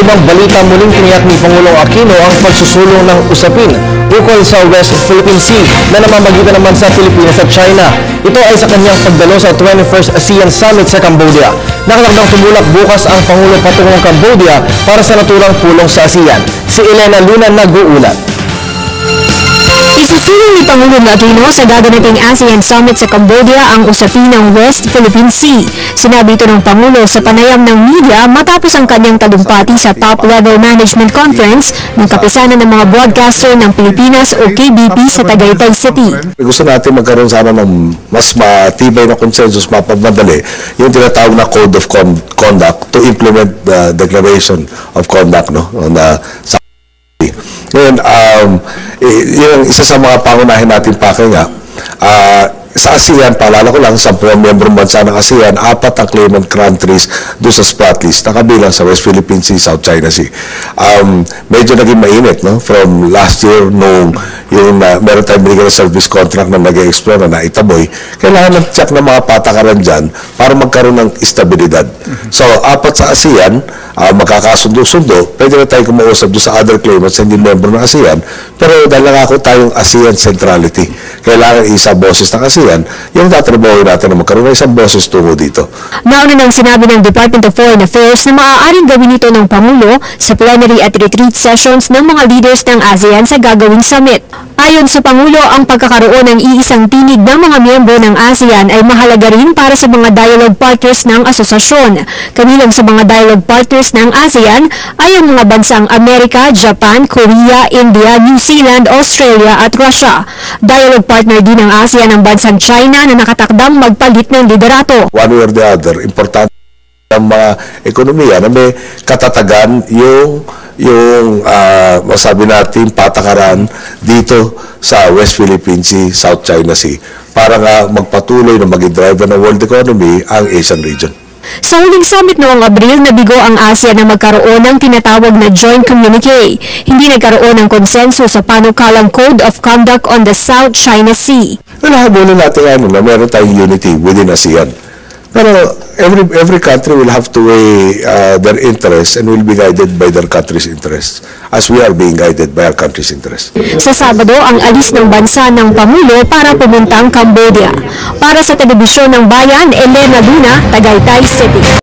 ibang balita, muling tiniyak ni Pangulong Aquino ang pagsusulong ng usapin ukol sa West Philippine Sea na namamagitan naman sa Pilipinas at China. Ito ay sa kanyang pagdalo sa 21st ASEAN Summit sa Cambodia. Nakatakdang tumulak bukas ang Pangulo patungong Cambodia para sa naturang pulong sa ASEAN. Si Elena Luna nag-uulat. Isusulong ni Pangulong Aquino sa gaganating ASEAN Summit sa Cambodia ang usapin ng West Philippine Sea. Sinabi ito ng Pangulo sa panayam ng media matapos ang kanyang talumpati sa Top Level Management Conference ng kapisanan ng mga broadcaster ng Pilipinas o KBP sa Tagaytay City. Gusto natin magkaroon sana ng mas matibay na consensus, mapamadali, yung tinatawag na Code of Conduct to implement the Declaration of Conduct, no? Sa ngayon, yung isa sa mga pangunahin natin pakinga, sa ASEAN, paalala ko lang, 10 miyembrong bansa ng ASEAN, 4 ang claimant countries doon sa spot list, nakabilang sa West Philippine Sea, South China Sea. Medyo naging mainit, no? From last year, nung yung maritime legal service contract na nag-explore na naitaboy, kailangan ng check ng mga patakaran dyan para magkaroon ng estabilidad. So, 4 sa ASEAN, magkakasundo-sundo, pwede na tayo kumausap doon sa other claimants hindi member ng ASEAN, pero dahil nangako tayong ASEAN centrality, kailangan isa boses ng ASEAN, yung tatrabahoy natin na magkaroon ng isang boses tungo dito. Nauna nang sinabi ng Department of Foreign Affairs na maaaring gawin ito ng Pangulo sa plenary at retreat sessions ng mga leaders ng ASEAN sa gagawing summit. Ayon sa Pangulo, ang pagkakaroon ng iisang tinig ng mga miyembro ng ASEAN ay mahalaga rin para sa mga dialogue partners ng asosasyon. Kabilang sa mga dialogue partners ng ASEAN ay ang mga bansang Amerika, Japan, Korea, India, New Zealand, Australia at Russia. Dialogue partner din ng ASEAN ang bansang China na nakatakdang magpalit ng liderato. One way or the other, importante ang mga ekonomiya na may katatagan yung masabi natin patakaran dito sa West Philippine Sea, South China Sea para nga magpatuloy na maging driver ng world economy ang Asian region. Sa huling summit noong Abril, nabigo ang ASEAN na magkaroon ng tinatawag na joint communique. Hindi nagkaroon ng konsensus sa panukalang Code of Conduct on the South China Sea. Habulin natin na meron tayong unity within ASEAN. Pero every country will have to weigh their interests and will be guided by their country's interests as we are being guided by our country's interests. Sa Sabado, ang alis ng bansa ng Pangulo para pumuntang Cambodia. Para sa Telebisyon ng Bayan, Elena Luna, Tagaytay City.